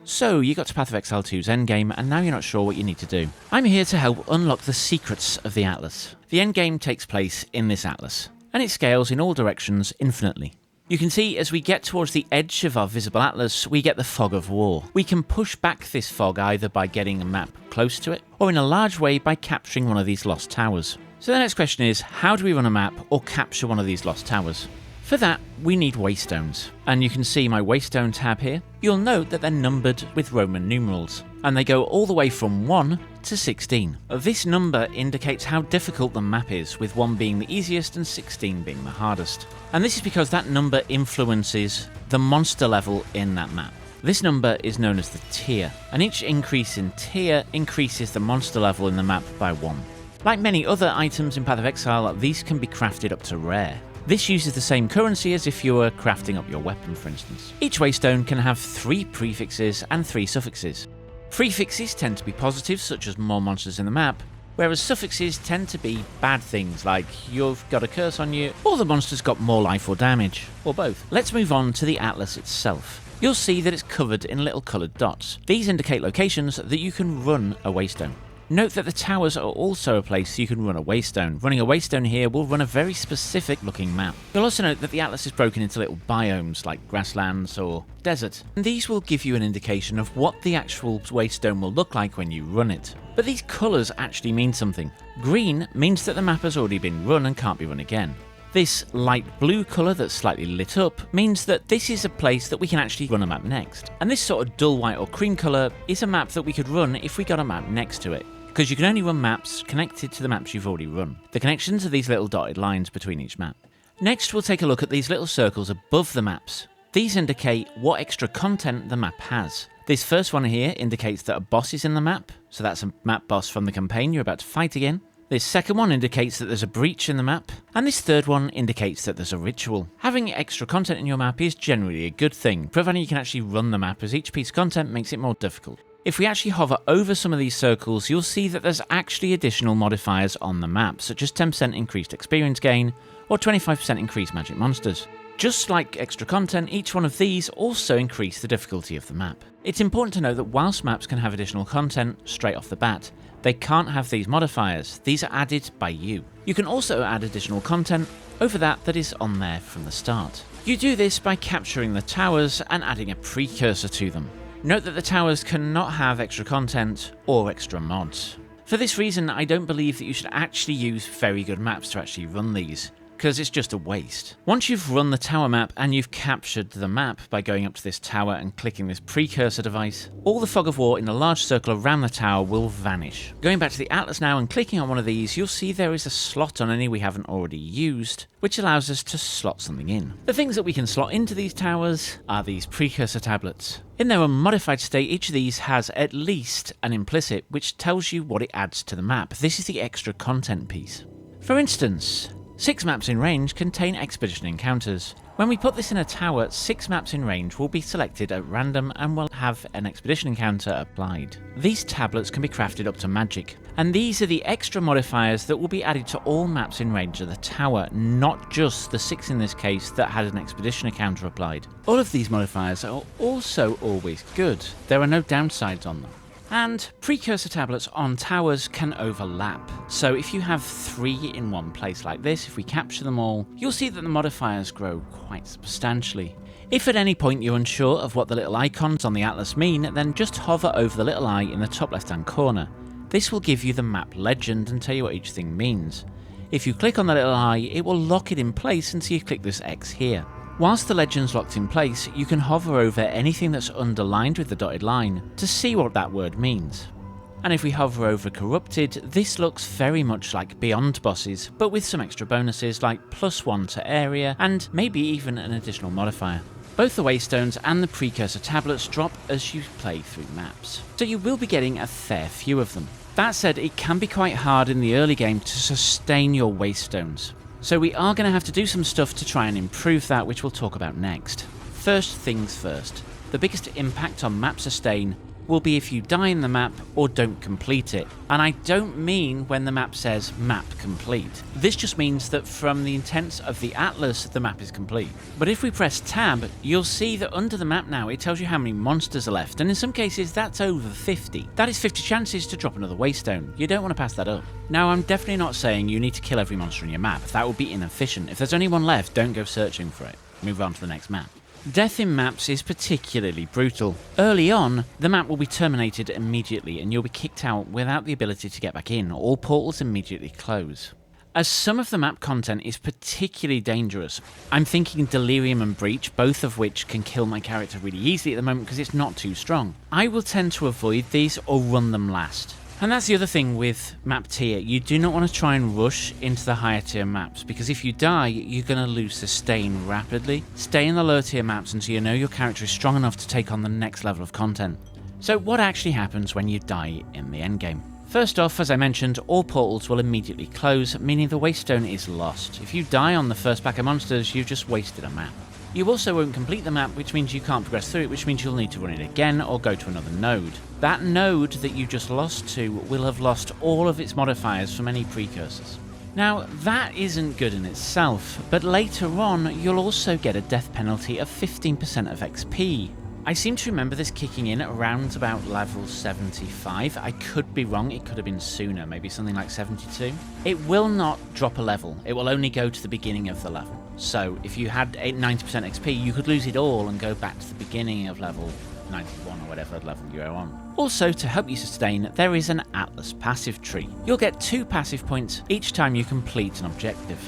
So, you got to Path of Exile 2's Endgame, and now you're not sure what you need to do. I'm here to help unlock the secrets of the Atlas. The Endgame takes place in this Atlas, and it scales in all directions infinitely. You can see as we get towards the edge of our visible Atlas, we get the Fog of War. We can push back this fog either by getting a map close to it, or in a large way by capturing one of these lost towers. So the next question is, how do we run a map or capture one of these lost towers? For that, we need waystones, and you can see my waystone tab here. You'll note that they're numbered with Roman numerals, and they go all the way from 1 to 16. This number indicates how difficult the map is, with 1 being the easiest and 16 being the hardest. And this is because that number influences the monster level in that map. This number is known as the tier, and each increase in tier increases the monster level in the map by 1. Like many other items in Path of Exile, these can be crafted up to rare. This uses the same currency as if you were crafting up your weapon, for instance. Each waystone can have 3 prefixes and 3 suffixes. Prefixes tend to be positive, such as more monsters in the map, whereas suffixes tend to be bad things, like you've got a curse on you, or the monster's got more life or damage, or both. Let's move on to the Atlas itself. You'll see that it's covered in little coloured dots. These indicate locations that you can run a waystone. Note that the towers are also a place you can run a waystone. Running a waystone here will run a very specific looking map. You'll also note that the Atlas is broken into little biomes like grasslands or desert, and these will give you an indication of what the actual waystone will look like when you run it. But these colours actually mean something. Green means that the map has already been run and can't be run again. This light blue colour that's slightly lit up means that this is a place that we can actually run a map next. And this sort of dull white or cream colour is a map that we could run if we got a map next to it, because you can only run maps connected to the maps you've already run. The connections are these little dotted lines between each map. Next, we'll take a look at these little circles above the maps. These indicate what extra content the map has. This first one here indicates that a boss is in the map, so that's a map boss from the campaign you're about to fight again. This second one indicates that there's a breach in the map, and this third one indicates that there's a ritual. Having extra content in your map is generally a good thing, providing you can actually run the map, as each piece of content makes it more difficult. If we actually hover over some of these circles, you'll see that there's actually additional modifiers on the map, such as 10% increased experience gain, or 25% increased magic monsters. Just like extra content, each one of these also increase the difficulty of the map. It's important to note that whilst maps can have additional content straight off the bat, they can't have these modifiers. These are added by you. You can also add additional content over that is on there from the start. You do this by capturing the towers and adding a precursor to them. Note that the towers cannot have extra content or extra mods. For this reason, I don't believe that you should actually use very good maps to actually run these, because it's just a waste. Once you've run the tower map and you've captured the map by going up to this tower and clicking this precursor device, all the fog of war in the large circle around the tower will vanish. Going back to the Atlas now and clicking on one of these, you'll see there is a slot on any we haven't already used, which allows us to slot something in. The things that we can slot into these towers are these Precursor Tablets. In their unmodified state, each of these has at least an implicit, which tells you what it adds to the map. This is the extra content piece. For instance, 6 maps in range contain expedition encounters. When we put this in a tower, 6 maps in range will be selected at random and will have an expedition encounter applied. These tablets can be crafted up to magic, and these are the extra modifiers that will be added to all maps in range of the tower, not just the 6 in this case that had an expedition encounter applied. All of these modifiers are also always good. There are no downsides on them. And Precursor Tablets on towers can overlap. So if you have 3 in one place like this, if we capture them all, you'll see that the modifiers grow quite substantially. If at any point you're unsure of what the little icons on the Atlas mean, then just hover over the little eye in the top left hand corner. This will give you the map legend and tell you what each thing means. If you click on the little eye, it will lock it in place until you click this X here. Whilst the legend's locked in place, you can hover over anything that's underlined with the dotted line to see what that word means. And if we hover over Corrupted, this looks very much like Beyond bosses, but with some extra bonuses like +1 to area and maybe even an additional modifier. Both the Waystones and the Precursor Tablets drop as you play through maps, so you will be getting a fair few of them. That said, it can be quite hard in the early game to sustain your Waystones. So we are going to have to do some stuff to try and improve that, which we'll talk about next. First things first, the biggest impact on map sustain will be if you die in the map or don't complete it. And I don't mean when the map says map complete. This just means that from the intent of the atlas, the map is complete. But if we press tab, you'll see that under the map now it tells you how many monsters are left, and in some cases that's over 50. That is 50 chances to drop another waystone. You don't want to pass that up. Now, I'm definitely not saying you need to kill every monster in your map. That would be inefficient. If there's only one left, don't go searching for it. Move on to the next map. Death in maps is particularly brutal. Early on, the map will be terminated immediately and you'll be kicked out without the ability to get back in. All portals immediately close. As some of the map content is particularly dangerous, I'm thinking Delirium and Breach, both of which can kill my character really easily at the moment because it's not too strong. I will tend to avoid these or run them last. And that's the other thing with map tier, you do not want to try and rush into the higher tier maps, because if you die, you're going to lose sustain rapidly. Stay in the lower tier maps until you know your character is strong enough to take on the next level of content. So what actually happens when you die in the endgame? First off, as I mentioned, all portals will immediately close, meaning the waystone is lost. If you die on the first pack of monsters, you've just wasted a map. You also won't complete the map, which means you can't progress through it, which means you'll need to run it again or go to another node. That node that you just lost to will have lost all of its modifiers from any precursors. Now, that isn't good in itself, but later on you'll also get a death penalty of 15% of XP. I seem to remember this kicking in at around about level 75. I could be wrong, it could have been sooner, maybe something like 72. It will not drop a level, it will only go to the beginning of the level. So if you had 90% XP, you could lose it all and go back to the beginning of level 91 or whatever level you're on. Also, to help you sustain, there is an Atlas passive tree. You'll get 2 passive points each time you complete an objective.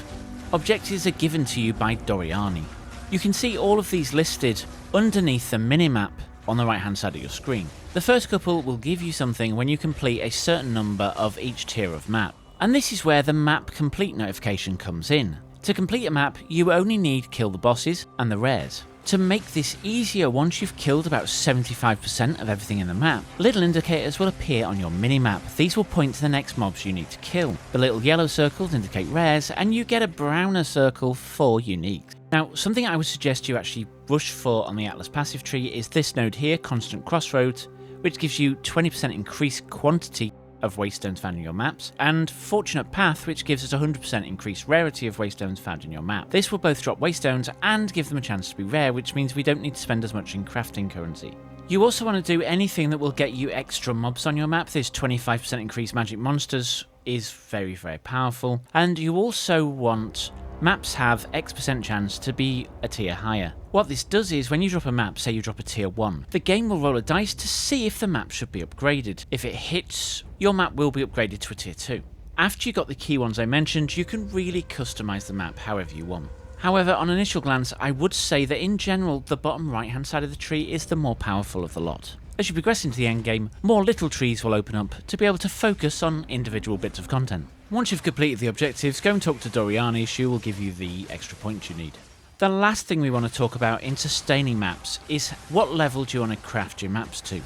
Objectives are given to you by Doriani. You can see all of these listed underneath the minimap on the right hand side of your screen. The first couple will give you something when you complete a certain number of each tier of map. And this is where the map complete notification comes in. To complete a map, you only need kill the bosses and the rares. To make this easier, once you've killed about 75% of everything in the map, little indicators will appear on your minimap. These will point to the next mobs you need to kill. The little yellow circles indicate rares, and you get a browner circle for uniques. Now, something I would suggest you actually rush for on the Atlas passive tree is this node here, Constant Crossroads, which gives you 20% increased quantity of waystones found in your maps, and Fortunate Path, which gives us 100% increased rarity of waystones found in your map. This will both drop waystones and give them a chance to be rare, which means we don't need to spend as much in crafting currency. You also want to do anything that will get you extra mobs on your map. This 25% increased magic monsters is very, very powerful, and you also want maps have X% chance to be a tier higher. What this does is, when you drop a map, say you drop a tier 1, the game will roll a dice to see if the map should be upgraded. If it hits, your map will be upgraded to a tier 2. After you got the key ones I mentioned, you can really customize the map however you want. However, on initial glance, I would say that in general, the bottom right hand side of the tree is the more powerful of the lot. As you progress into the endgame, more little trees will open up to be able to focus on individual bits of content. Once you've completed the objectives, go and talk to Doriani. She will give you the extra points you need. The last thing we want to talk about in sustaining maps is what level do you want to craft your maps to.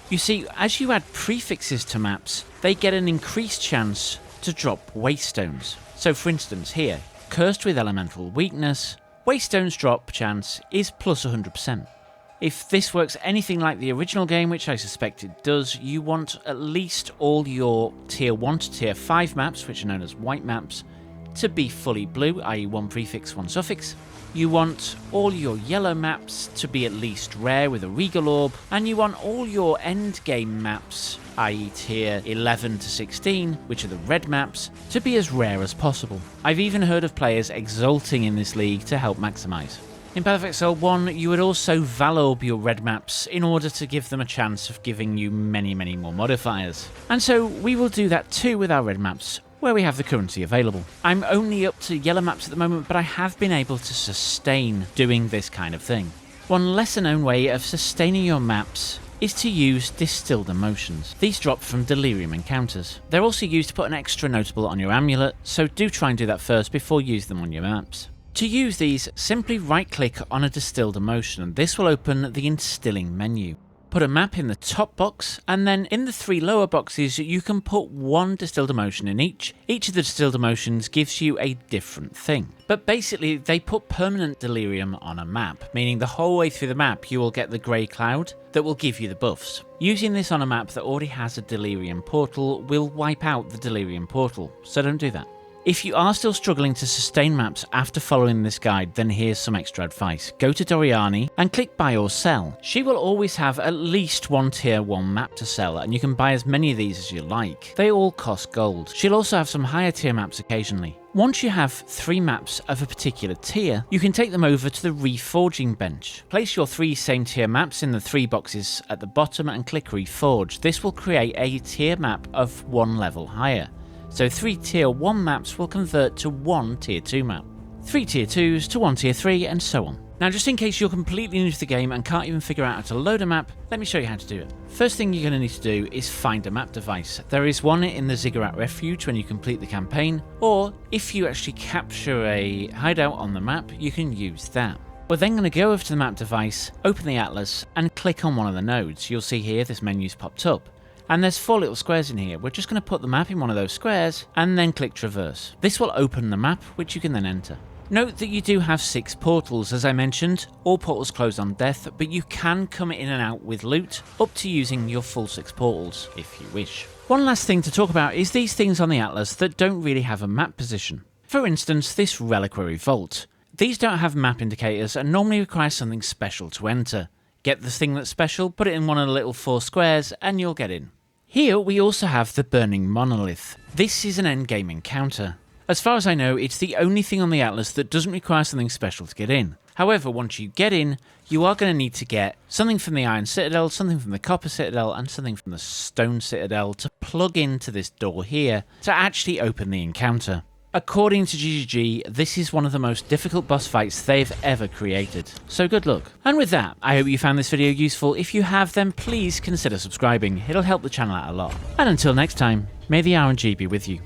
You see, as you add prefixes to maps, they get an increased chance to drop waystones. So for instance here, Cursed with Elemental Weakness, waystones drop chance is plus 100%. If this works anything like the original game, which I suspect it does, you want at least all your tier 1 to tier 5 maps, which are known as white maps, to be fully blue, i.e. 1 prefix, 1 suffix. You want all your yellow maps to be at least rare with a regal orb, and you want all your endgame maps, i.e. tier 11 to 16, which are the red maps, to be as rare as possible. I've even heard of players exulting in this league to help maximise. In Path of Exile 1, you would also Valorb your red maps in order to give them a chance of giving you many more modifiers. And so we will do that too with our red maps, where we have the currency available. I'm only up to yellow maps at the moment, but I have been able to sustain doing this kind of thing. One lesser known way of sustaining your maps is to use Distilled Emotions. These drop from Delirium encounters. They're also used to put an extra notable on your amulet, so do try and do that first before you use them on your maps. To use these, simply right-click on a Distilled Emotion, and this will open the Instilling menu. Put a map in the top box, and then in the 3 lower boxes you can put 1 distilled emotion in each. Each of the distilled emotions gives you a different thing. But basically they put permanent delirium on a map, meaning the whole way through the map you will get the grey cloud that will give you the buffs. Using this on a map that already has a delirium portal will wipe out the delirium portal, so don't do that. If you are still struggling to sustain maps after following this guide, then here's some extra advice. Go to Doriani and click buy or sell. She will always have at least 1 tier 1 map to sell, and you can buy as many of these as you like. They all cost gold. She'll also have some higher tier maps occasionally. Once you have 3 maps of a particular tier, you can take them over to the reforging bench. Place your 3 same tier maps in the 3 boxes at the bottom and click reforge. This will create a tier map of 1 level higher. So 3 tier 1 maps will convert to 1 tier 2 map, 3 tier 2s to 1 tier 3, and so on. Now just in case you're completely new to the game and can't even figure out how to load a map, let me show you how to do it. First thing you're going to need to do is find a map device. There is one in the Ziggurat Refuge when you complete the campaign, or if you actually capture a hideout on the map, you can use that. We're then going to go over to the map device, open the atlas, and click on one of the nodes. You'll see here this menu's popped up. And there's 4 little squares in here. We're just going to put the map in one of those squares and then click traverse. This will open the map, which you can then enter. Note that you do have 6 portals. As I mentioned, all portals close on death, but you can come in and out with loot, up to using your full 6 portals, if you wish. One last thing to talk about is these things on the atlas that don't really have a map position. For instance, this reliquary vault. These don't have map indicators and normally require something special to enter. Get the thing that's special, put it in one of the little 4 squares, and you'll get in. Here we also have the Burning Monolith. This is an endgame encounter. As far as I know, it's the only thing on the atlas that doesn't require something special to get in. However, once you get in, you are going to need to get something from the Iron Citadel, something from the Copper Citadel, and something from the Stone Citadel to plug into this door here to actually open the encounter. According to GGG, this is one of the most difficult boss fights they've ever created, so good luck. And with that, I hope you found this video useful. If you have, then please consider subscribing, it'll help the channel out a lot. And until next time, may the RNG be with you.